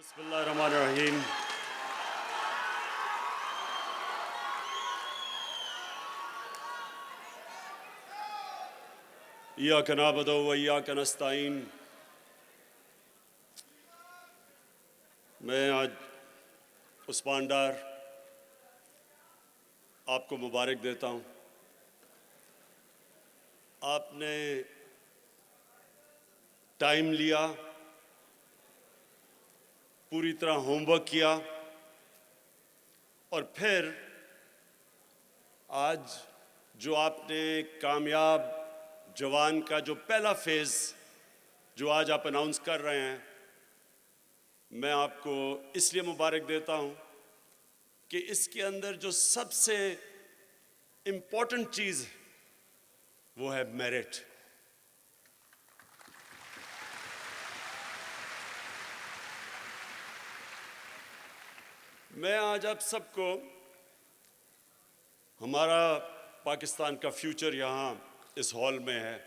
بسم اللہ الرحمن الرحیم. ایاک نعبد و ایاک نستعین. میں آج عثمان ڈار آپ کو مبارک دیتا ہوں. آپ نے ٹائم لیا، پوری طرح ہوم ورک کیا، اور پھر آج جو آپ نے کامیاب جوان کا جو پہلا فیز جو آج آپ اناؤنس کر رہے ہیں، میں آپ کو اس لیے مبارک دیتا ہوں کہ اس کے اندر جو سب سے امپورٹنٹ چیز ہے وہ ہے میرٹ. میں آج آپ سب کو، ہمارا پاکستان کا فیوچر یہاں اس ہال میں ہے،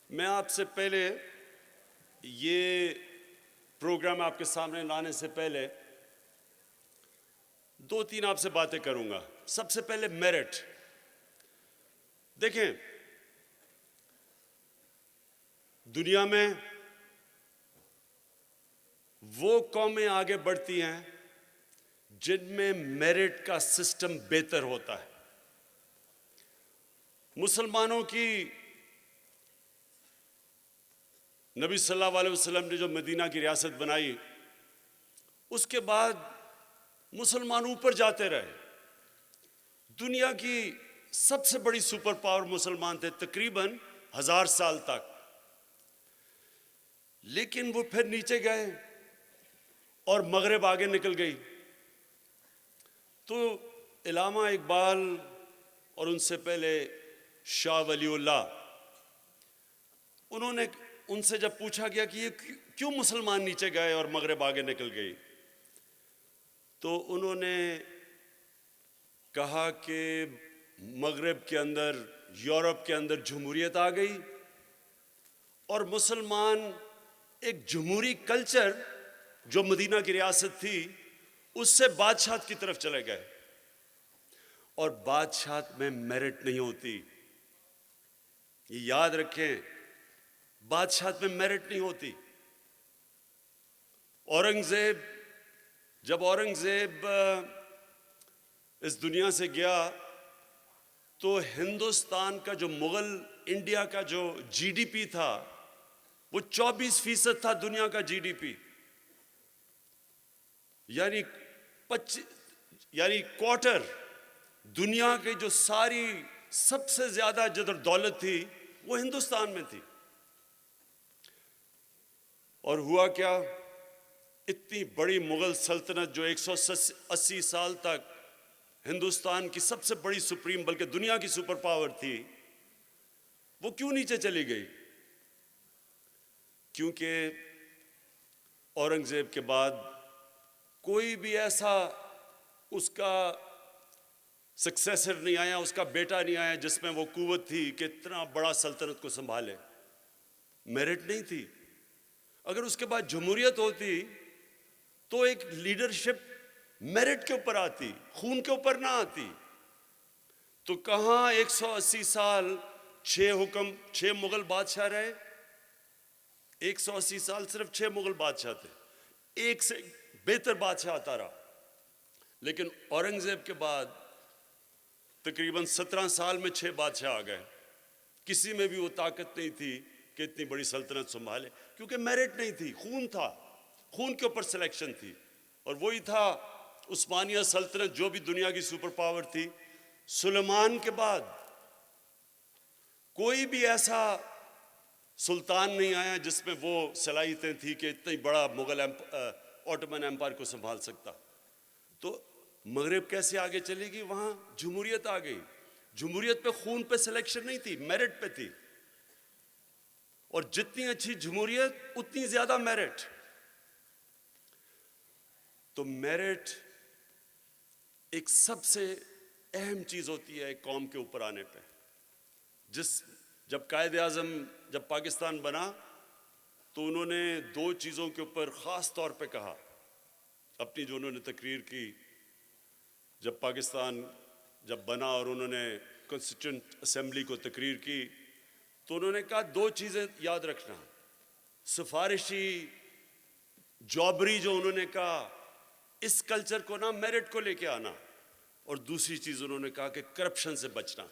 میں آپ سے پہلے یہ پروگرام آپ کے سامنے لانے سے پہلے دو تین آپ سے باتیں کروں گا. سب سے پہلے میرٹ. دیکھیں، دنیا میں وہ قومیں آگے بڑھتی ہیں جن میں میرٹ کا سسٹم بہتر ہوتا ہے. مسلمانوں کی نبی صلی اللہ علیہ وسلم نے جو مدینہ کی ریاست بنائی، اس کے بعد مسلمان اوپر جاتے رہے. دنیا کی سب سے بڑی سپر پاور مسلمان تھے تقریباً 1000 سال تک، لیکن وہ پھر نیچے گئے اور مغرب آگے نکل گئی. تو علامہ اقبال اور ان سے پہلے شاہ ولی اللہ، انہوں نے ان سے جب پوچھا گیا کہ یہ کیوں مسلمان نیچے گئے اور مغرب آگے نکل گئی، تو انہوں نے کہا کہ مغرب کے اندر، یورپ کے اندر جمہوریت آ گئی، اور مسلمان ایک جمہوری کلچر جو مدینہ کی ریاست تھی اس سے بادشاہت کی طرف چلے گئے. اور بادشاہت میں میرٹ نہیں ہوتی، یہ یاد رکھیں، بادشاہت میں میرٹ نہیں ہوتی. جب اورنگزیب اس دنیا سے گیا تو ہندوستان کا جو مغل انڈیا کا جو جی ڈی پی تھا وہ 24% تھا دنیا کا جی ڈی پی. یعنی کوارٹر دنیا کی جو ساری سب سے زیادہ جدر دولت تھی وہ ہندوستان میں تھی. اور ہوا کیا، اتنی بڑی مغل سلطنت جو 180 سال تک ہندوستان کی سب سے بڑی سپریم بلکہ دنیا کی سپر پاور تھی، وہ کیوں نیچے چلی گئی؟ کیونکہ اورنگزیب کے بعد کوئی بھی ایسا اس کا سکسیسر نہیں آیا، اس کا بیٹا نہیں آیا جس میں وہ قوت تھی کہ اتنا بڑا سلطنت کو سنبھالے. میرٹ نہیں تھی. اگر اس کے بعد جمہوریت ہوتی تو ایک لیڈرشپ میرٹ کے اوپر آتی، خون کے اوپر نہ آتی. تو کہاں 180 سال 6 مغل بادشاہ رہے؟ 180 سال صرف 6 مغل بادشاہ تھے، ایک سے بہتر بادشاہ آتا رہا. لیکن اورنگزیب کے بعد تقریباً 17 سال میں 6 بادشاہ آ گئے. کسی میں بھی وہ طاقت نہیں تھی کہ اتنی بڑی سلطنت سنبھالے، کیونکہ میرٹ نہیں تھی، خون تھا، خون کے اوپر سلیکشن تھی. اور وہی تھا عثمانیہ سلطنت جو بھی دنیا کی سپر پاور تھی. سلیمان کے بعد کوئی بھی ایسا سلطان نہیں آیا جس میں وہ صلاحیتیں تھی کہ اتنی بڑا مغل آٹومن ایمپائر کو سنبھال سکتا. تو مغرب کیسے آگے چلے گی؟ وہاں جمہوریت آ گئی. جمہوریت پہ خون پہ سلیکشن نہیں تھی، میرٹ پہ تھی. اور جتنی اچھی جمہوریت اتنی زیادہ میرٹ. تو میرٹ ایک سب سے اہم چیز ہوتی ہے ایک قوم کے اوپر آنے پہ. جب قائد اعظم جب پاکستان بنا تو انہوں نے دو چیزوں کے اوپر خاص طور پہ کہا اپنی جو انہوں نے تقریر کی جب پاکستان جب بنا اور انہوں نے کانسٹیٹیوئنٹ اسمبلی کو تقریر کی تو انہوں نے کہا دو چیزیں یاد رکھنا، سفارشی جابری جو انہوں نے کہا اس کلچر کو نا میرٹ کو لے کے آنا، اور دوسری چیز انہوں نے کہا کہ کرپشن سے بچنا۔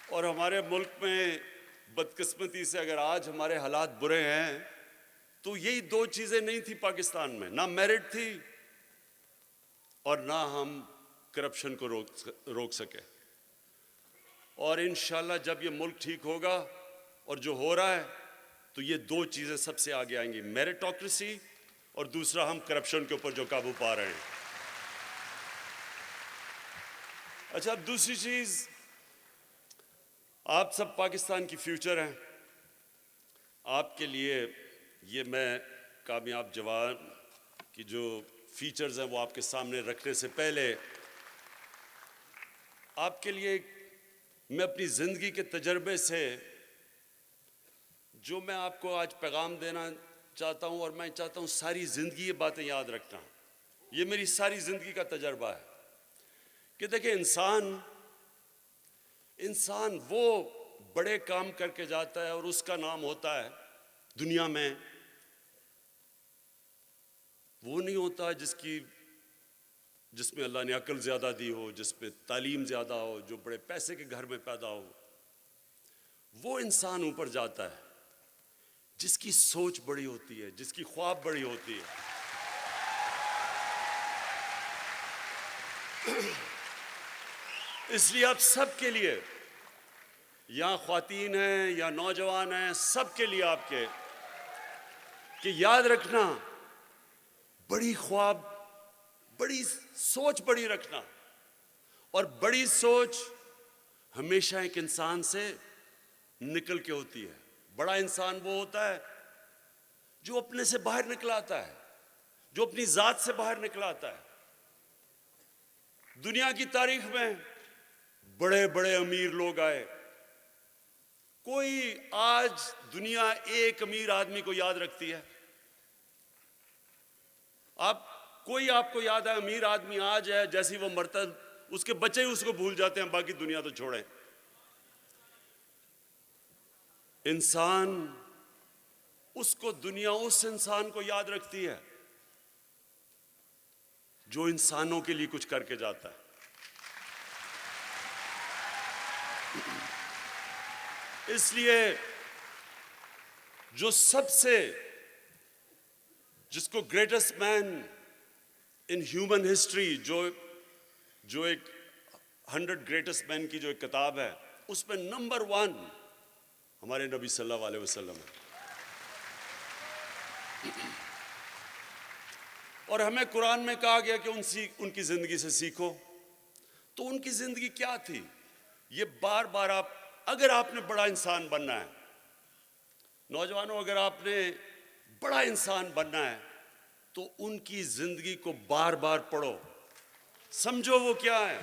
اور ہمارے ملک میں بدقسمتی سے اگر آج ہمارے حالات برے ہیں تو یہی دو چیزیں نہیں تھی پاکستان میں، نہ میرٹ تھی اور نہ ہم کرپشن کو روک سکے۔ اور انشاءاللہ جب یہ ملک ٹھیک ہوگا اور جو ہو رہا ہے تو یہ دو چیزیں سب سے آگے آئیں گی، میرٹوکریسی اور دوسرا ہم کرپشن کے اوپر جو قابو پا رہے ہیں۔ اچھا، اب دوسری چیز، آپ سب پاکستان کی فیوچر ہیں، آپ کے لیے یہ میں کامیاب جوان کی جو فیچرز ہیں وہ آپ کے سامنے رکھنے سے پہلے آپ کے لیے میں اپنی زندگی کے تجربے سے جو میں آپ کو آج پیغام دینا چاہتا ہوں، اور میں چاہتا ہوں ساری زندگی یہ باتیں یاد رکھنا، یہ میری ساری زندگی کا تجربہ ہے کہ دیکھیں انسان وہ بڑے کام کر کے جاتا ہے اور اس کا نام ہوتا ہے دنیا میں، وہ نہیں ہوتا جس میں اللہ نے عقل زیادہ دی ہو، جس میں تعلیم زیادہ ہو، جو بڑے پیسے کے گھر میں پیدا ہو۔ وہ انسان اوپر جاتا ہے جس کی سوچ بڑی ہوتی ہے، جس کی خواب بڑی ہوتی ہے۔ اس لیے آپ سب کے لیے، یا خواتین ہیں یا نوجوان ہیں، سب کے لیے آپ کے کہ یاد رکھنا، بڑی خواب، بڑی سوچ بڑی رکھنا، اور بڑی سوچ ہمیشہ ایک انسان سے نکل کے ہوتی ہے۔ بڑا انسان وہ ہوتا ہے جو اپنے سے باہر نکل آتا ہے، جو اپنی ذات سے باہر نکل آتا ہے۔ دنیا کی تاریخ میں بڑے بڑے امیر لوگ آئے، کوئی آج دنیا ایک امیر آدمی کو یاد رکھتی ہے؟ کوئی آپ کو یاد ہے امیر آدمی آج ہے، جیسی وہ مرتا اس کے بچے ہی اس کو بھول جاتے ہیں، باقی دنیا تو چھوڑیں۔ انسان دنیا اس انسان کو یاد رکھتی ہے جو انسانوں کے لیے کچھ کر کے جاتا ہے۔ اس لیے جو سب سے جس کو greatest man in human history, جو ایک 100 گریٹسٹ مین کی جو ایک کتاب ہے، اس میں نمبر 1 ہمارے نبی صلی اللہ علیہ وسلم ہے۔ اور ہمیں قرآن میں کہا گیا کہ ان کی زندگی سے سیکھو۔ تو ان کی زندگی کیا تھی؟ یہ بار بار اگر آپ نے بڑا انسان بننا ہے، نوجوانوں، اگر آپ نے بڑا انسان بننا ہے تو ان کی زندگی کو بار بار پڑھو، سمجھو وہ کیا ہے،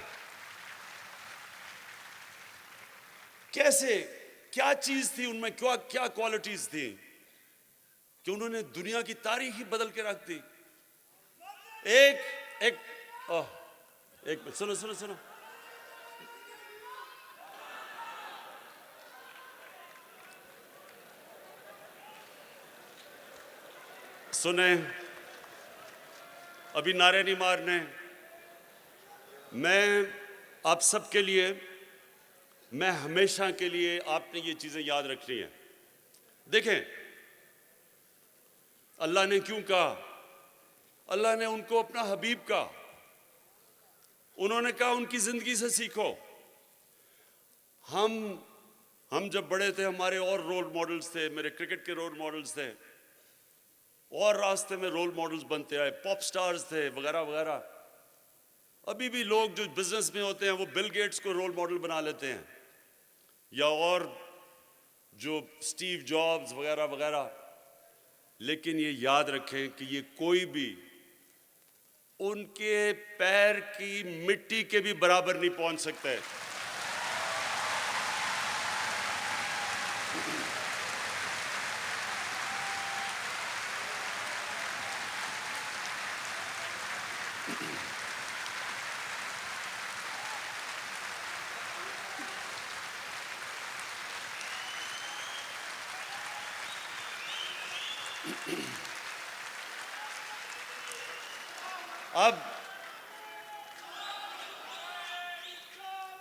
کیسے، کیا چیز تھی ان میں، کیا کوالٹیز تھی کہ انہوں نے دنیا کی تاریخ ہی بدل کے رکھ دی۔ ایک سنو سنیں، ابھی نعرے نہیں مارنے، میں آپ سب کے لیے، میں ہمیشہ کے لیے آپ نے یہ چیزیں یاد رکھنی ہیں۔ دیکھیں اللہ نے کیوں کہا؟ اللہ نے ان کو اپنا حبیب کہا، انہوں نے کہا ان کی زندگی سے سیکھو۔ ہم جب بڑے تھے ہمارے اور رول ماڈلز تھے، میرے کرکٹ کے رول ماڈلز تھے، اور راستے میں رول ماڈلز بنتے آئے، پاپ سٹارز تھے وغیرہ وغیرہ۔ ابھی بھی لوگ جو بزنس میں ہوتے ہیں وہ بل گیٹس کو رول ماڈل بنا لیتے ہیں، یا اور جو سٹیو جابز وغیرہ وغیرہ۔ لیکن یہ یاد رکھیں کہ یہ کوئی بھی ان کے پیر کی مٹی کے بھی برابر نہیں پہنچ سکتے۔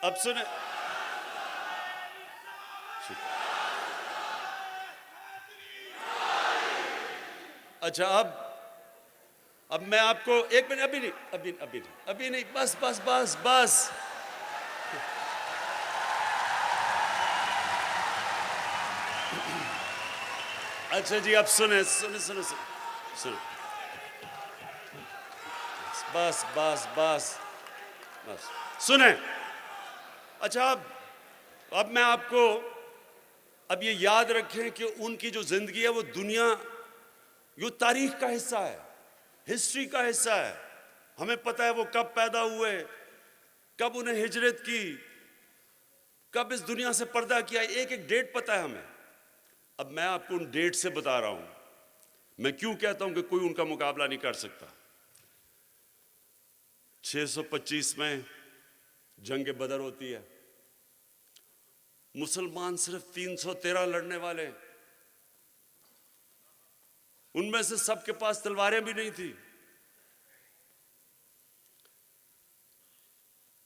اب سنیں. اچھا اب میں آپ کو ایک منٹ, ابھی نہیں, بس. اچھا جی, اب سنیں. بس سنیں. اچھا اب میں آپ کو اب یہ یاد رکھیں کہ ان کی جو زندگی ہے وہ دنیا, یہ تاریخ کا حصہ ہے, ہسٹری کا حصہ ہے. ہمیں پتہ ہے وہ کب پیدا ہوئے, کب انہیں ہجرت کی, کب اس دنیا سے پردہ کیا, ایک ڈیٹ پتہ ہے ہمیں. اب میں آپ کو ان ڈیٹ سے بتا رہا ہوں. میں کیوں کہتا ہوں کہ کوئی ان کا مقابلہ نہیں کر سکتا. 625 میں جنگ بدر ہوتی ہے. مسلمان صرف 313 لڑنے والے, ان میں سے سب کے پاس تلواریں بھی نہیں تھی.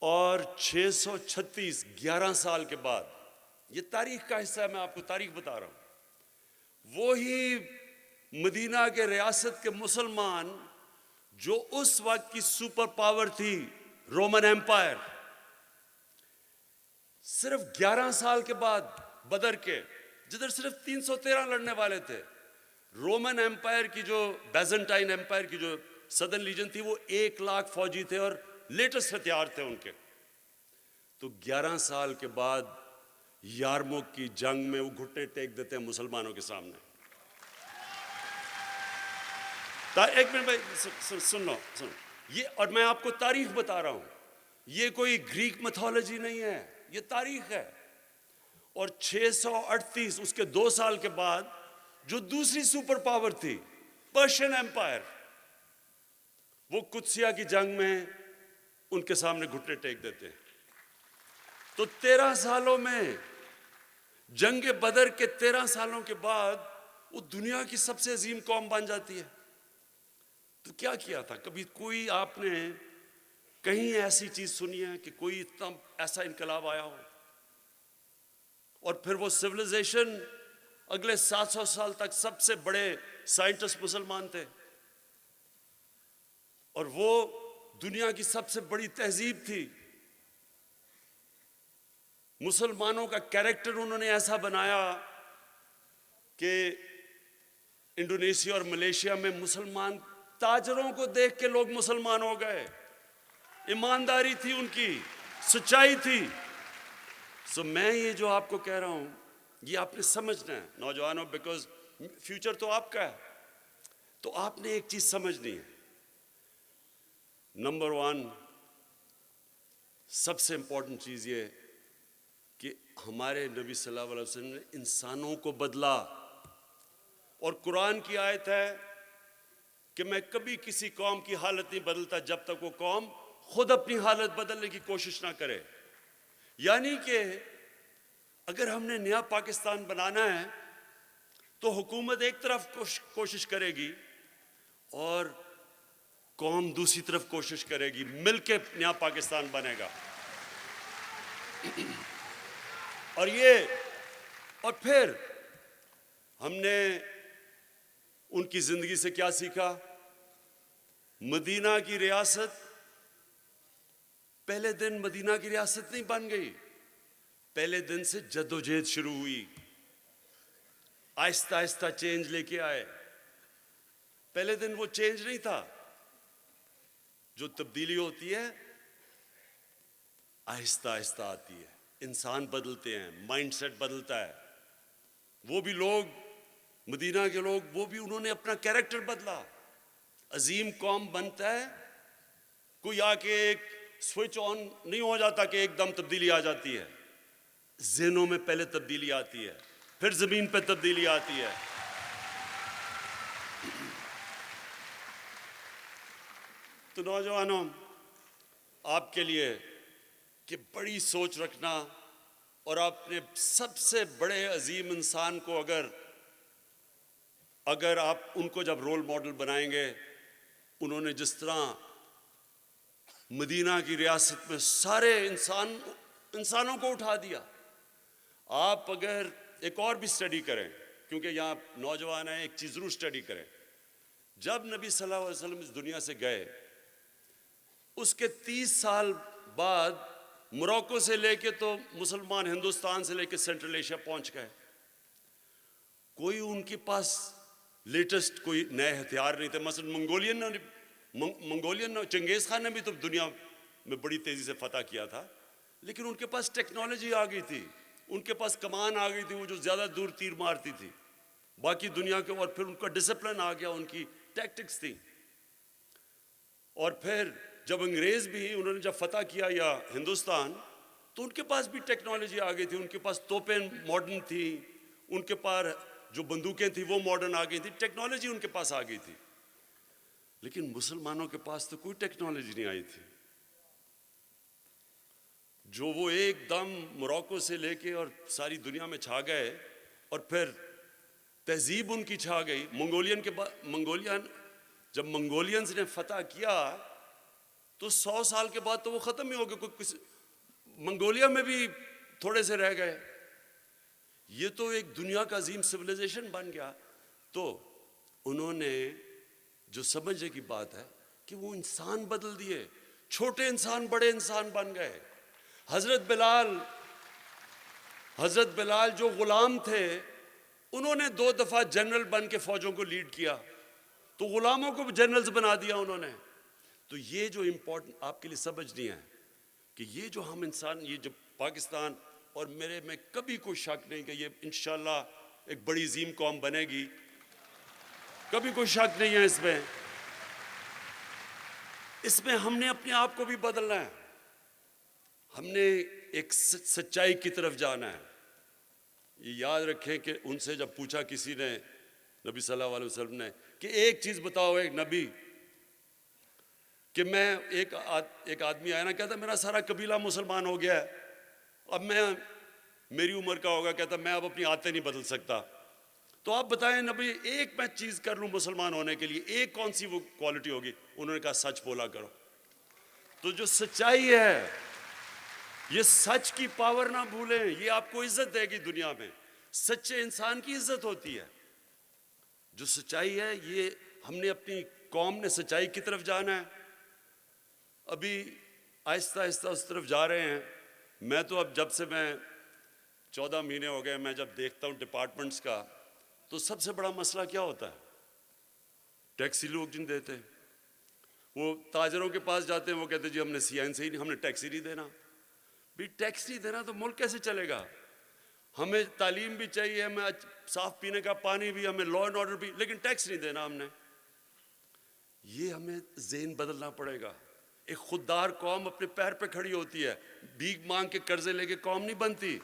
اور 636 11 سال کے بعد, یہ تاریخ کا حصہ ہے, میں آپ کو تاریخ بتا رہا ہوں, وہی مدینہ کے ریاست کے مسلمان جو اس وقت کی سپر پاور تھی رومن ایمپائر, صرف 11 سال کے بعد بدر کے, جدھر صرف 313 لڑنے والے تھے, رومن ایمپائر کی جو بیزنٹائن ایمپائر کی جو سدرن لیجن تھی وہ 1 لاکھ فوجی تھے اور لیٹسٹ ہتھیار تھے ان کے. تو 11 سال کے بعد یارموک کی جنگ میں وہ گھٹنے ٹیک دیتے ہیں مسلمانوں کے سامنے. ایک منٹ بھائی سن لو, یہ, اور میں آپ کو تاریخ بتا رہا ہوں, یہ کوئی گریک میتھولوجی نہیں ہے, یہ تاریخ ہے. اور 638 اس کے 2 سال کے بعد جو دوسری سپر پاور تھی پرشین ایمپائر, وہ قدسیہ کی جنگ میں ان کے سامنے گھٹنے ٹیک دیتے ہیں. تو 13 سالوں میں, جنگ بدر کے 13 سالوں کے بعد وہ دنیا کی سب سے عظیم قوم بن جاتی ہے. تو کیا کیا تھا؟ کبھی کوئی آپ نے کہیں ایسی چیز سنی ہے کہ کوئی اتنا ایسا انقلاب آیا ہو؟ اور پھر وہ سویلائزیشن اگلے 700 سال تک سب سے بڑے سائنٹسٹ مسلمان تھے, اور وہ دنیا کی سب سے بڑی تہذیب تھی. مسلمانوں کا کیریکٹر انہوں نے ایسا بنایا کہ انڈونیشیا اور ملیشیا میں مسلمان تاجروں کو دیکھ کے لوگ مسلمان ہو گئے. ایمانداری تھی ان کی, سچائی تھی. میں یہ جو آپ کو کہہ رہا ہوں یہ آپ نے سمجھنا ہے نوجوانوں, بیکاز فیوچر تو آپ کا ہے. تو آپ نے ایک چیز سمجھنی ہے. نمبر 1 سب سے امپورٹنٹ چیز یہ کہ ہمارے نبی صلی اللہ علیہ وسلم نے انسانوں کو بدلا. اور قرآن کی آیت ہے کہ میں کبھی کسی قوم کی حالت نہیں بدلتا جب تک وہ قوم خود اپنی حالت بدلنے کی کوشش نہ کرے. یعنی کہ اگر ہم نے نیا پاکستان بنانا ہے تو حکومت ایک طرف کوشش کرے گی اور قوم دوسری طرف کوشش کرے گی, مل کے نیا پاکستان بنے گا. اور پھر ہم نے ان کی زندگی سے کیا سیکھا؟ مدینہ کی ریاست پہلے دن مدینہ کی ریاست نہیں بن گئی, پہلے دن سے جدوجہد شروع ہوئی, آہستہ آہستہ چینج لے کے آئے. پہلے دن وہ چینج نہیں تھا. جو تبدیلی ہوتی ہے آہستہ آہستہ آتی ہے, انسان بدلتے ہیں, مائنڈ سیٹ بدلتا ہے. وہ بھی لوگ, مدینہ کے لوگ, وہ بھی انہوں نے اپنا کیریکٹر بدلا. عظیم قوم بنتا ہے, کوئی آ کے ایک سوئچ آن نہیں ہو جاتا کہ ایک دم تبدیلی آ جاتی ہے. ذہنوں میں پہلے تبدیلی آتی ہے, پھر زمین پہ تبدیلی آتی ہے. تو نوجوانوں، آپ کے لیے کہ بڑی سوچ رکھنا اور اپنے سب سے بڑے عظیم انسان کو اگر آپ ان کو جب رول ماڈل بنائیں گے، انہوں نے جس طرح مدینہ کی ریاست میں سارے انسانوں کو اٹھا دیا. آپ اگر ایک اور بھی سٹڈی کریں، کیونکہ یہاں نوجوان ہیں، ایک چیز ضرور سٹڈی کریں. جب نبی صلی اللہ علیہ وسلم اس دنیا سے گئے، اس کے 30 سال بعد موروکو سے لے کے تو مسلمان ہندوستان سے لے کے سینٹرل ایشیا پہنچ گئے. کوئی ان کے پاس لیٹسٹ کوئی نئے ہتھیار نہیں تھے. مثلا منگولین چنگیز خان نے بھی تو دنیا میں بڑی تیزی سے فتح کیا تھا، لیکن ان کے پاس ٹیکنالوجی آ گئی تھی، ان کے پاس کمان آ گئی تھی، وہ جو زیادہ دور تیر مارتی تھی باقی دنیا کے، اور پھر ان کا ڈسپلن آ گیا، ان کی ٹیکٹکس تھی. اور پھر جب انگریز بھی انہوں نے جب فتح کیا یا ہندوستان، تو ان کے پاس بھی ٹیکنالوجی آ گئی تھی، ان کے پاس توپیں ماڈرن تھی، ان کے پاس جو بندوقیں تھیں وہ ماڈرن آ گئی تھی، ٹیکنالوجی ان کے پاس آ گئی تھی. لیکن مسلمانوں کے پاس تو کوئی ٹیکنالوجی نہیں آئی تھی. جو وہ ایک دم موروکو سے لے کے اور ساری دنیا میں چھا گئے، اور پھر تہذیب ان کی چھا گئی. جب منگولینز نے فتح کیا تو 100 سال کے بعد تو وہ ختم ہی ہو گئے، منگولیا میں بھی تھوڑے سے رہ گئے. یہ تو ایک دنیا کا عظیم سویلائزیشن بن گیا. تو انہوں نے جو سمجھنے کی بات ہے کہ وہ انسان بدل دیے، چھوٹے انسان بڑے انسان بن گئے. حضرت بلال جو غلام تھے، انہوں نے 2 دفعہ جنرل بن کے فوجوں کو لیڈ کیا، تو غلاموں کو بھی جنرلز بنا دیا انہوں نے. تو یہ جو امپورٹنٹ آپ کے لیے سمجھنی ہے کہ یہ جو ہم انسان، یہ جو پاکستان، اور میرے میں کبھی کوئی شک نہیں کہ یہ انشاءاللہ ایک بڑی عظیم قوم بنے گی، کبھی کوئی شک نہیں ہے اس میں ہم نے اپنے آپ کو بھی بدلنا ہے، ہم نے ایک سچائی کی طرف جانا ہے. یہ یاد رکھیں کہ ان سے جب پوچھا کسی نے، نبی صلی اللہ علیہ وسلم نے، کہ ایک چیز بتاؤ ایک نبی، کہ میں ایک آدمی آیا نا، کہتا میرا سارا قبیلہ مسلمان ہو گیا ہے، اب میری عمر کا ہوگا، کہتا میں اب اپنی عادتیں نہیں بدل سکتا، تو آپ بتائیں نبی ایک میں چیز کر لوں مسلمان ہونے کے لیے، ایک کون سی وہ کوالٹی ہوگی؟ انہوں نے کہا سچ بولا کرو. تو جو سچائی ہے، یہ سچ کی پاور نہ بھولیں، یہ آپ کو عزت دے گی دنیا میں. سچے انسان کی عزت ہوتی ہے. جو سچائی ہے، یہ ہم نے اپنی قوم نے سچائی کی طرف جانا ہے. ابھی آہستہ آہستہ اس طرف جا رہے ہیں. میں تو اب جب سے میں 14 مہینے ہو گئے، میں جب دیکھتا ہوں ڈپارٹمنٹس کا، تو سب سے بڑا مسئلہ کیا ہوتا ہے؟ ٹیکسی لوگ جن دیتے ہیں، وہ تاجروں کے پاس جاتے ہیں، وہ کہتے ہیں جی ہم نے CN سے ہی نہیں، ہم نے ٹیکسی نہیں دینا. بھی ٹیکس نہیں دینا تو ملک کیسے چلے گا؟ ہمیں تعلیم بھی چاہیے، ہمیں صاف پینے کا پانی بھی، ہمیں لا اینڈ آرڈر بھی، لیکن ٹیکس نہیں دینا ہم نے. یہ ہمیں ذہن بدلنا پڑے گا. ایک خوددار قوم اپنے پیر پہ کھڑی ہوتی ہے، بھیک مانگ کے قرضے لے کے قوم نہیں بنتی.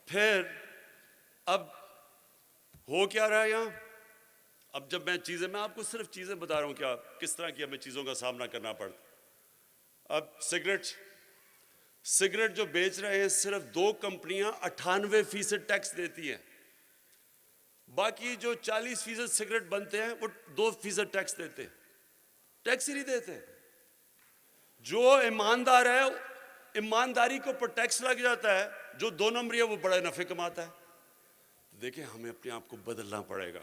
پھر اب ہو کیا رہا ہے یہاں؟ اب جب میں آپ کو صرف چیزیں بتا رہا ہوں کہ کس طرح کی ہمیں چیزوں کا سامنا کرنا پڑتا. اب سگریٹ جو بیچ رہے ہیں، صرف 2 کمپنیاں 98% ٹیکس دیتی ہیں، باقی جو 40% سگریٹ بنتے ہیں وہ 2% ٹیکس دیتے ہیں. ٹیکس ہی نہیں دیتے. جو ایماندار ہے، ایمانداری کے اوپر ٹیکس لگ جاتا ہے، جو 2 نمبری ہے وہ بڑے نفع کماتا ہے. دیکھیں ہمیں اپنے آپ کو بدلنا پڑے گا،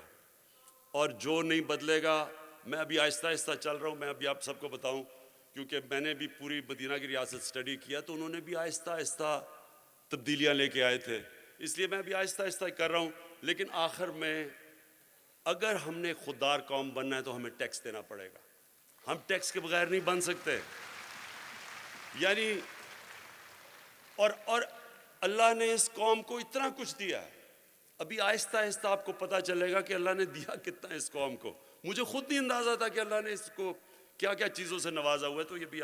اور جو نہیں بدلے گا، میں ابھی آہستہ آہستہ چل رہا ہوں. میں ابھی آپ سب کو بتاؤں، کیونکہ میں نے بھی پوری مدینہ کی ریاست سٹڈی کیا، تو انہوں نے بھی آہستہ آہستہ تبدیلیاں لے کے آئے تھے، اس لیے میں بھی آہستہ آہستہ کر رہا ہوں. لیکن آخر میں اگر ہم نے خوددار قوم بننا ہے تو ہمیں ٹیکس دینا پڑے گا. ہم ٹیکس کے بغیر نہیں بن سکتے. یعنی اور اللہ نے اس قوم کو اتنا کچھ دیا ہے. ابھی آہستہ آہستہ آپ کو پتہ چلے گا کہ اللہ نے دیا کتنا اس قوم کو. مجھے خود نہیں اندازہ تھا کہ اللہ نے اس کو کیا کیا چیزوں سے نوازا ہوا ہے. تو یہ بھی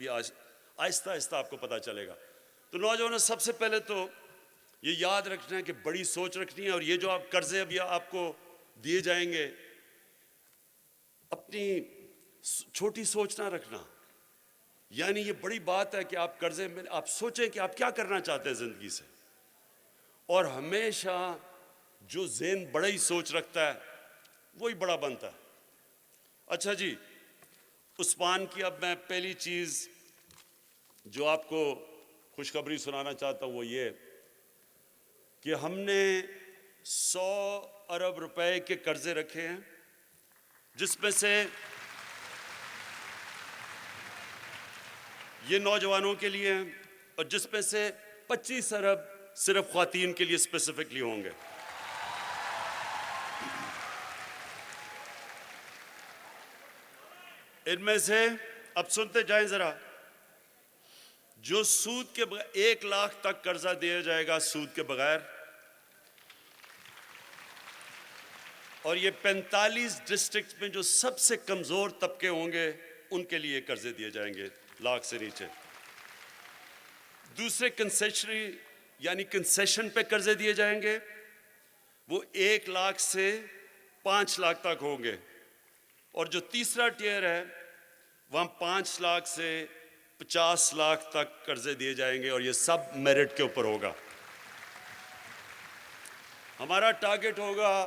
آہستہ آہستہ آپ کو پتہ چلے گا. تو نوجوانوں، سب سے پہلے تو یہ یاد رکھنا ہے کہ بڑی سوچ رکھنی ہے، اور یہ جو آپ قرضے ابھی آپ کو دیے جائیں گے، اپنی چھوٹی سوچ نہ رکھنا. یعنی یہ بڑی بات ہے کہ آپ قرضے میں آپ سوچیں کہ آپ کیا کرنا چاہتے ہیں زندگی سے، اور ہمیشہ جو ذہن بڑا ہی سوچ رکھتا ہے وہی بڑا بنتا ہے. اچھا جی، عثمان کی اب میں پہلی چیز جو آپ کو خوشخبری سنانا چاہتا ہوں وہ یہ کہ ہم نے 100 ارب روپے کے قرضے رکھے ہیں، جس میں سے یہ نوجوانوں کے لیے ہیں، اور جس میں سے 25 ارب صرف خواتین کے لیے اسپیسیفکلی ہوں گے. ان میں سے اب سنتے جائیں ذرا. جو سود کے بغیر 1 لاکھ تک قرضہ دیا جائے گا سود کے بغیر، اور یہ 45 ڈسٹرکٹ میں جو سب سے کمزور طبقے ہوں گے ان کے لیے قرضے دیے جائیں گے لاکھ سے نیچے. دوسرے کنسیشنری یعنی کنسیشن پہ قرضے دیے جائیں گے، وہ 1 لاکھ سے 5 لاکھ تک ہوں گے. اور جو تیسرا ٹیئر ہے وہاں 5 لاکھ سے 50 لاکھ تک قرضے دیے جائیں گے، اور یہ سب میرٹ کے اوپر ہوگا. ہمارا ٹارگٹ ہوگا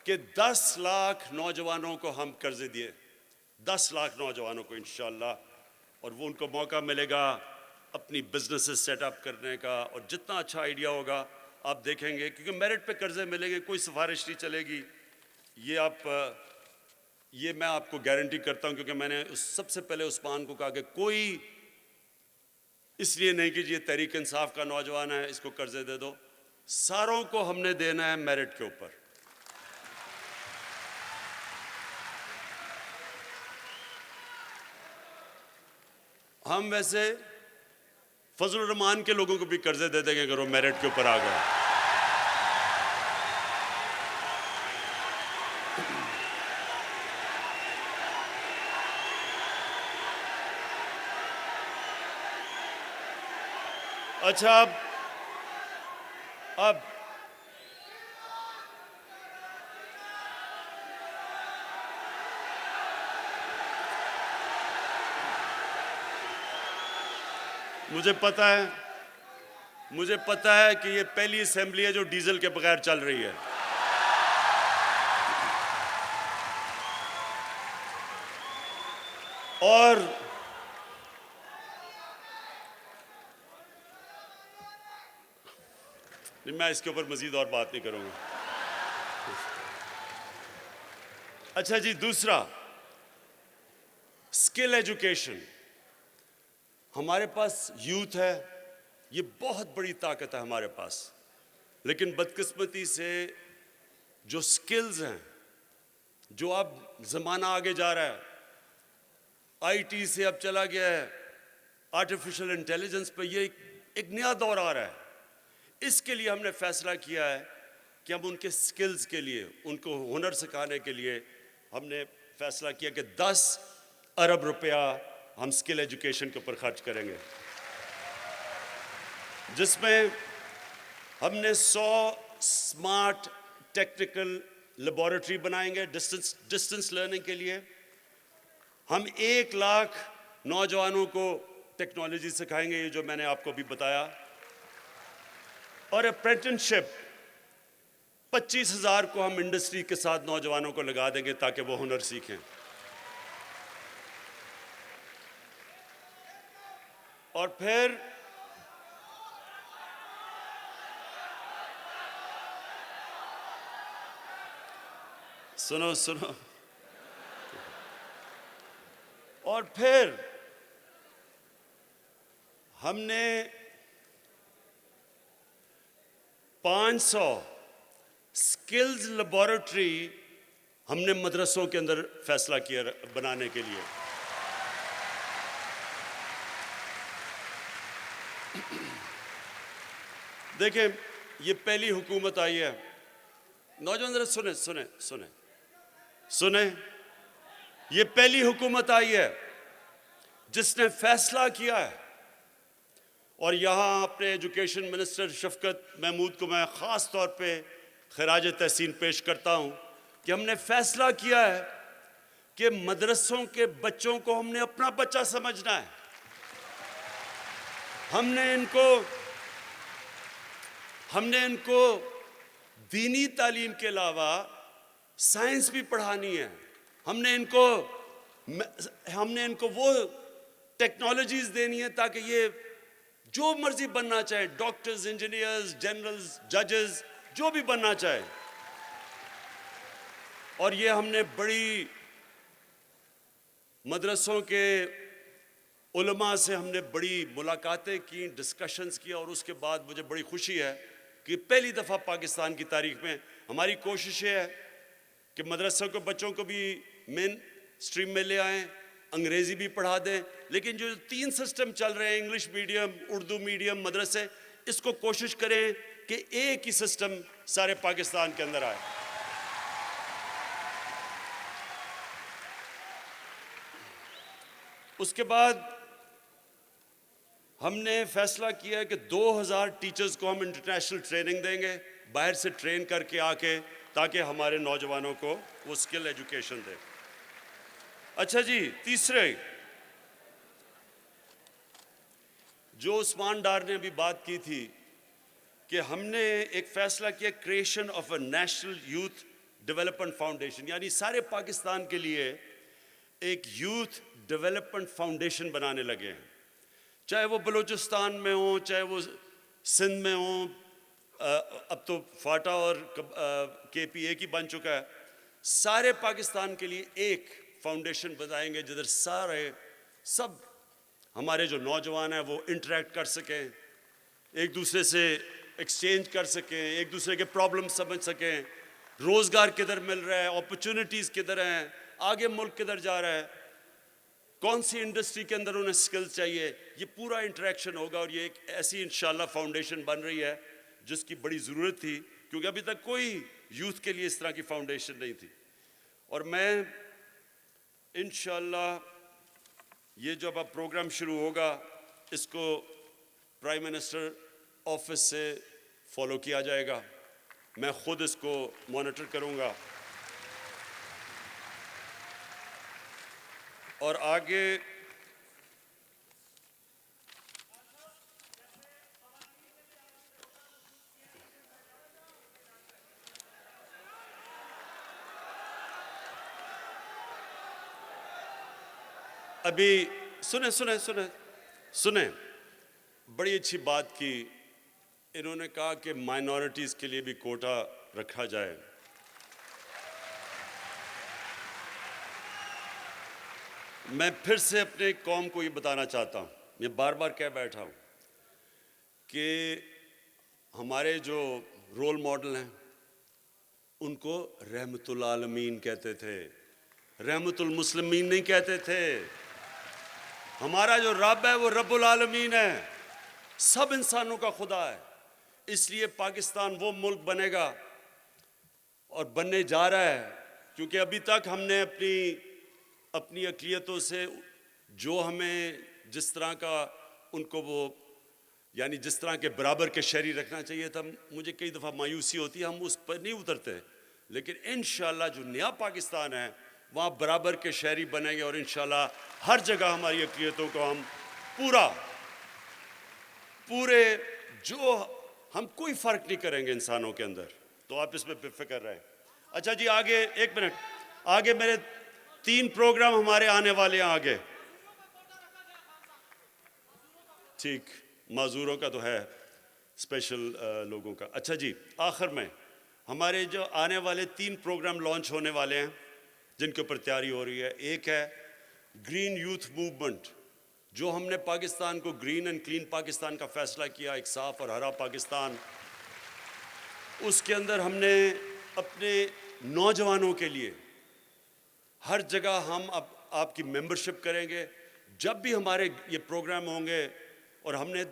کہ 10 لاکھ نوجوانوں کو ہم قرضے دیے، 10 لاکھ نوجوانوں کو انشاءاللہ، اور وہ ان کو موقع ملے گا اپنی بزنسز سیٹ اپ کرنے کا. اور جتنا اچھا آئیڈیا ہوگا آپ دیکھیں گے، کیونکہ میرٹ پہ قرضے ملیں گے، کوئی سفارش نہیں چلے گی. یہ میں آپ کو گارنٹی کرتا ہوں، کیونکہ میں نے سب سے پہلے عثمان کو کہا کہ کوئی اس لیے نہیں کہ یہ تحریک انصاف کا نوجوان ہے اس کو قرضے دے دو، ساروں کو ہم نے دینا ہے میرٹ کے اوپر. ہم ویسے فضل الرحمان کے لوگوں کو بھی قرضے دے دیں گے اگر وہ میرٹ کے اوپر آ گئے. اچھا، اب مجھے پتہ ہے کہ یہ پہلی اسمبلی ہے جو ڈیزل کے بغیر چل رہی ہے. اور میں اس کے اوپر مزید اور بات نہیں کروں گا. اچھا جی، دوسرا اسکل ایجوکیشن. ہمارے پاس یوتھ ہے، یہ بہت بڑی طاقت ہے ہمارے پاس، لیکن بدقسمتی سے جو سکلز ہیں، جو اب زمانہ آگے جا رہا ہے، آئی ٹی سے اب چلا گیا ہے آرٹیفیشل انٹیلیجنس پہ، یہ ایک نیا دور آ رہا ہے. اس کے لیے ہم نے فیصلہ کیا ہے کہ ہم ان کے سکلز کے لیے، ان کو ہنر سکھانے کے لیے ہم نے فیصلہ کیا کہ 10 ارب روپیہ ہم سکل ایجوکیشن کے اوپر خرچ کریں گے، جس میں ہم نے 100 سمارٹ ٹیکنیکل لیبارٹری بنائیں گے ڈسٹنس لرننگ کے لیے. ہم 1 لاکھ نوجوانوں کو ٹیکنالوجی سکھائیں گے، یہ جو میں نے آپ کو بھی بتایا. اور اپرینٹنشپ 25,000 کو ہم انڈسٹری کے ساتھ نوجوانوں کو لگا دیں گے تاکہ وہ ہنر سیکھیں. اور پھر سنو اور پھر ہم نے 500 سکلز لیبارٹری ہم نے مدرسوں کے اندر فیصلہ کیا بنانے کے لیے. دیکھیں، یہ پہلی حکومت آئی ہے، نوجوان ذرا سنیں، یہ پہلی حکومت آئی ہے جس نے فیصلہ کیا ہے اور یہاں اپنے ایجوکیشن منسٹر شفقت محمود کو میں خاص طور پہ خراج تحسین پیش کرتا ہوں کہ ہم نے فیصلہ کیا ہے کہ مدرسوں کے بچوں کو ہم نے اپنا بچہ سمجھنا ہے. ہم نے ان کو دینی تعلیم کے علاوہ سائنس بھی پڑھانی ہے. ہم نے ان کو وہ ٹیکنالوجیز دینی ہے تاکہ یہ جو مرضی بننا چاہے، ڈاکٹرز، انجینئرز، جنرلز، ججز، جو بھی بننا چاہے. اور یہ ہم نے بڑی مدرسوں کے علماء سے ہم نے بڑی ملاقاتیں کی، ڈسکشنز کیا، اور اس کے بعد مجھے بڑی خوشی ہے کہ پہلی دفعہ پاکستان کی تاریخ میں ہماری کوشش یہ ہے کہ مدرسوں کے بچوں کو بھی مین سٹریم میں لے آئیں، انگریزی بھی پڑھا دیں، لیکن جو 3 سسٹم چل رہے ہیں، انگلش میڈیم، اردو میڈیم، مدرسے، اس کو کوشش کریں کہ ایک ہی سسٹم سارے پاکستان کے اندر آئے. اس کے بعد ہم نے فیصلہ کیا کہ 2000 ٹیچرز کو ہم انٹرنیشنل ٹریننگ دیں گے، باہر سے ٹرین کر کے آ کے، تاکہ ہمارے نوجوانوں کو وہ اسکل ایجوکیشن دیں. اچھا جی، تیسرے جو عثمان ڈار نے ابھی بات کی تھی کہ ہم نے ایک فیصلہ کیا creation of a national youth development foundation, یعنی سارے پاکستان کے لیے ایک یوتھ ڈیولپمنٹ فاؤنڈیشن بنانے لگے ہیں. چاہے وہ بلوچستان میں ہوں، چاہے وہ سندھ میں ہوں، اب تو فاٹا اور کے پی اے کی بن چکا ہے. سارے پاکستان کے لیے ایک فاؤنڈیشن بتائیں گے جدھر سب ہمارے جو نوجوان ہیں وہ انٹریکٹ کر سکیں، ایک دوسرے سے ایکسچینج کر سکیں، ایک دوسرے کے پرابلم سمجھ سکیں، روزگار کدھر مل رہا ہے، اپرچونٹیز کدھر ہیں، آگے ملک کدھر جا رہا ہے، کون سی انڈسٹری کے اندر انہیں سکل چاہیے. یہ پورا انٹریکشن ہوگا، اور یہ ایک ایسی انشاءاللہ فاؤنڈیشن بن رہی ہے جس کی بڑی ضرورت تھی، کیونکہ ابھی تک کوئی یوتھ کے لیے اس طرح کی فاؤنڈیشن نہیں تھی. اور میں انشاءاللہ یہ جب اب پروگرام شروع ہوگا، اس کو پرائم منسٹر آفس سے فالو کیا جائے گا. میں خود اس کو مانیٹر کروں گا. اور آگے ابھی سنیں بڑی اچھی بات کی. انہوں نے کہا کہ مائنورٹیز کے لیے بھی کوٹا رکھا جائے. میں پھر سے اپنے قوم کو یہ بتانا چاہتا ہوں، یہ بار بار کہہ بیٹھا ہوں کہ ہمارے جو رول ماڈل ہیں ان کو رحمت العالمین کہتے تھے، رحمت المسلمین نہیں کہتے تھے. ہمارا جو رب ہے وہ رب العالمین ہے، سب انسانوں کا خدا ہے. اس لیے پاکستان وہ ملک بنے گا اور بننے جا رہا ہے، کیونکہ ابھی تک ہم نے اپنی اقلیتوں سے جو ہمیں جس طرح کا ان کو وہ یعنی جس طرح کے برابر کے شہری رکھنا چاہیے تھا، مجھے کئی دفعہ مایوسی ہوتی ہے، ہم اس پر نہیں اترتے. لیکن انشاءاللہ جو نیا پاکستان ہے وہاں برابر کے شہری بنیں گے، اور انشاءاللہ ہر جگہ ہماری اقلیتوں کو ہم پورے ہم کوئی فرق نہیں کریں گے انسانوں کے اندر. تو آپ اس میں بے فکر رہیں. اچھا جی، آگے 1 منٹ، آگے میرے 3 پروگرام ہمارے آنے والے ہیں آگے. ٹھیک، معذوروں کا تو ہے، اسپیشل لوگوں کا. اچھا جی، آخر میں ہمارے جو آنے والے 3 پروگرام لانچ ہونے والے ہیں جن کے اوپر تیاری ہو رہی ہے. ایک ہے گرین یوتھ موومنٹ، جو ہم نے پاکستان کو گرین اینڈ کلین پاکستان کا فیصلہ کیا، ایک صاف اور ہرا پاکستان. اس کے اندر ہم نے اپنے نوجوانوں کے لیے ہر جگہ ہم اب آپ کی ممبرشپ کریں گے. جب بھی ہمارے یہ پروگرام ہوں گے، اور ہم نے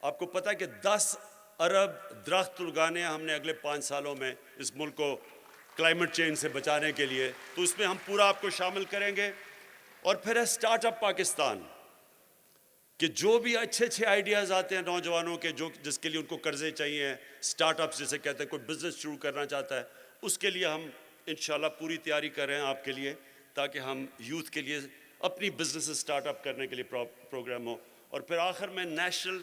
آپ کو پتہ ہے کہ 10 ارب درخت لگانے ہیں ہم نے اگلے 5 سالوں میں اس ملک کو کلائمیٹ چینج سے بچانے کے لیے، تو اس میں ہم پورا آپ کو شامل کریں گے. اور پھر ہے سٹارٹ اپ پاکستان. کہ جو بھی اچھے اچھے آئیڈیاز آتے ہیں نوجوانوں کے، جس کے لیے ان کو قرضے چاہیے، سٹارٹ اپس جسے کہتے ہیں، کوئی بزنس شروع کرنا چاہتا ہے، اس کے لیے ہم انشاءاللہ پوری تیاری کر رہے ہیں آپ کے لیے، تاکہ ہم یوتھ کے لیے اپنی بزنس سٹارٹ اپ کرنے کے لیے پروگرام ہو۔ اور پھر آخر میں نیشنل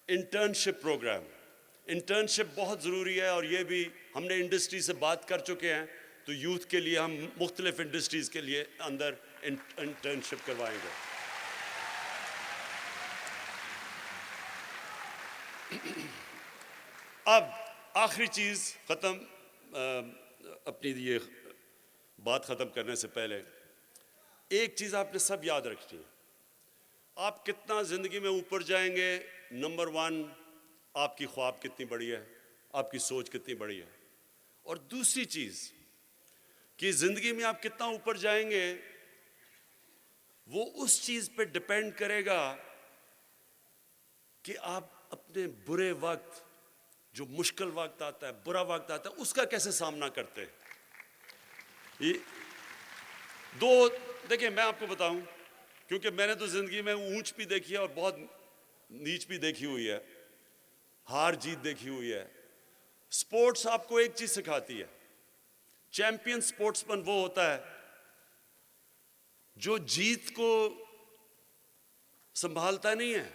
انٹرنشپ پروگرام۔ انٹرنشپ بہت ضروری ہے، اور یہ بھی ہم نے انڈسٹری سے بات کر چکے ہیں، تو یوتھ کے لیے ہم مختلف انڈسٹریز کے لیے اندر انٹرنشپ کروائیں گے۔ اب آخری چیز اپنی یہ بات ختم کرنے سے پہلے ایک چیز آپ نے سب یاد رکھنی ہے، آپ کتنا زندگی میں اوپر جائیں گے، نمبر 1 آپ کی خواب کتنی بڑی ہے، آپ کی سوچ کتنی بڑی ہے، اور دوسری چیز کہ زندگی میں آپ کتنا اوپر جائیں گے وہ اس چیز پہ ڈپینڈ کرے گا کہ آپ اپنے برے وقت، جو مشکل وقت آتا ہے، برا وقت آتا ہے، اس کا کیسے سامنا کرتے ہیں۔ دیکھیں میں آپ کو بتاؤں، کیونکہ میں نے تو زندگی میں اونچ بھی دیکھی ہے اور بہت نیچ بھی دیکھی ہوئی ہے، ہار جیت دیکھی ہوئی ہے۔ سپورٹس آپ کو ایک چیز سکھاتی ہے، چیمپئن سپورٹس مین وہ ہوتا ہے جو جیت کو سنبھالتا نہیں ہے۔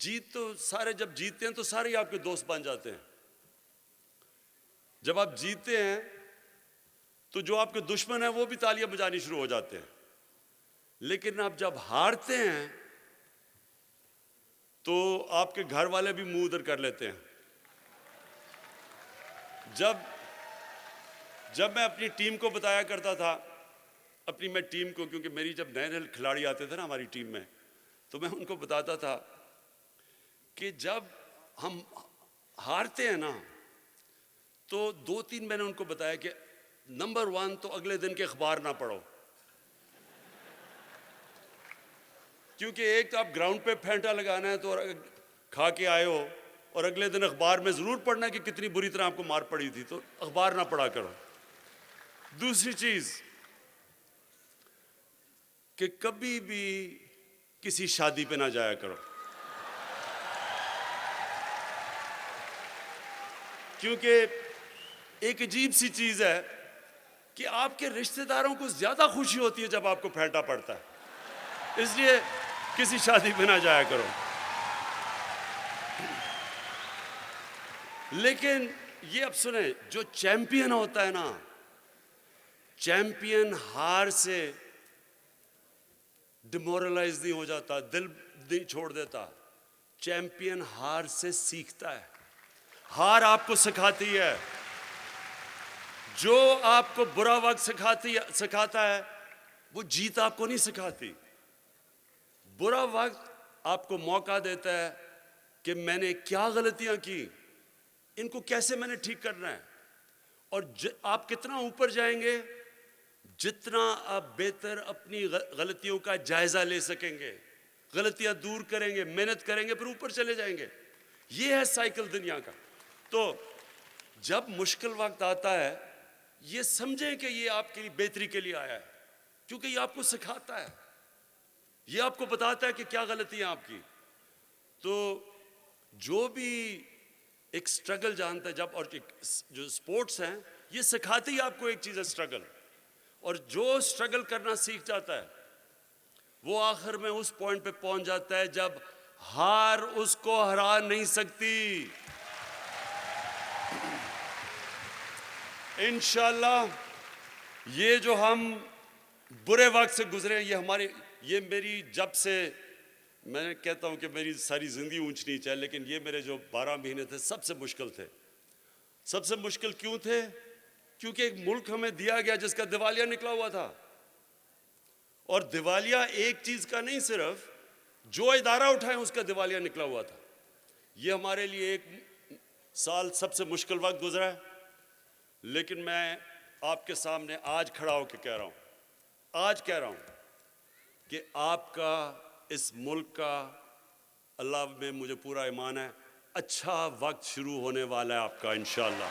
جیت تو سارے جب جیتتے ہیں تو سارے ہی آپ کے دوست بن جاتے ہیں۔ جب آپ جیتتے ہیں تو جو آپ کے دشمن ہیں وہ بھی تالیاں بجانی شروع ہو جاتے ہیں، لیکن آپ جب ہارتے ہیں تو آپ کے گھر والے بھی منہ ادھر کر لیتے ہیں۔ جب میں اپنی ٹیم کو بتایا کرتا تھا، میں ٹیم کو، کیونکہ میری جب نئے نئے کھلاڑی آتے تھے نا ہماری ٹیم میں، تو میں ان کو بتاتا تھا کہ جب ہم ہارتے ہیں نا تو 2-3 میں نے ان کو بتایا کہ نمبر 1 تو اگلے دن کے اخبار نہ پڑھو، کیونکہ ایک تو آپ گراؤنڈ پہ پھینٹا لگانا ہے تو کھا کے آئے ہو، اور اگلے دن اخبار میں ضرور پڑھنا ہے کہ کتنی بری طرح آپ کو مار پڑی تھی، تو اخبار نہ پڑھا کرو۔ دوسری چیز کہ کبھی بھی کسی شادی پہ نہ جایا کرو، کیونکہ ایک عجیب سی چیز ہے کہ آپ کے رشتہ داروں کو زیادہ خوشی ہوتی ہے جب آپ کو پھینٹا پڑتا ہے، اس لیے کسی شادی پہ نہ جایا کرو۔ لیکن یہ اب سنیں، جو چیمپئن ہوتا ہے نا، چیمپئن ہار سے ڈیمورلائز نہیں ہو جاتا، دل نہیں چھوڑ دیتا، چیمپئن ہار سے سیکھتا ہے۔ ہار آپ کو سکھاتی ہے، جو آپ کو برا وقت سکھاتا ہے وہ جیت آپ کو نہیں سکھاتی۔ برا وقت آپ کو موقع دیتا ہے کہ میں نے کیا غلطیاں کی، ان کو کیسے میں نے ٹھیک کرنا ہے، اور آپ کتنا اوپر جائیں گے جتنا آپ بہتر اپنی غلطیوں کا جائزہ لے سکیں گے، غلطیاں دور کریں گے، محنت کریں گے، پھر اوپر چلے جائیں گے۔ یہ ہے سائیکل دنیا کا۔ تو جب مشکل وقت آتا ہے یہ سمجھیں کہ یہ آپ کی بہتری کے لیے آیا ہے، کیونکہ یہ آپ کو سکھاتا ہے، یہ آپ کو بتاتا ہے کہ کیا غلطیاں آپ کی۔ تو جو بھی ایک سٹرگل جانتا ہے، اور جو سپورٹس ہیں یہ سکھاتے ہی آپ کو ایک چیز ہے، سٹرگل، اور جو سٹرگل کرنا سیکھ جاتا ہے وہ آخر میں اس پوائنٹ پہ پہنچ جاتا ہے جب ہار اس کو ہرا نہیں سکتی۔ انشاءاللہ یہ جو ہم برے وقت سے گزرے، یہ میری، جب سے میں کہتا ہوں کہ میری ساری زندگی اونچ نیچ ہے، لیکن یہ میرے جو 12 مہینے تھے سب سے مشکل تھے۔ سب سے مشکل کیوں تھے؟ کیونکہ ایک ملک ہمیں دیا گیا جس کا دیوالیہ نکلا ہوا تھا، اور دیوالیہ ایک چیز کا نہیں، صرف جو ادارہ اٹھائیں اس کا دیوالیہ نکلا ہوا تھا۔ یہ ہمارے لیے ایک سال سب سے مشکل وقت گزرا ہے، لیکن میں آپ کے سامنے آج کھڑا ہو کے کہہ رہا ہوں کہ آپ کا، اس ملک کا، اللہ میں مجھے پورا ایمان ہے، اچھا وقت شروع ہونے والا ہے آپ کا انشاءاللہ۔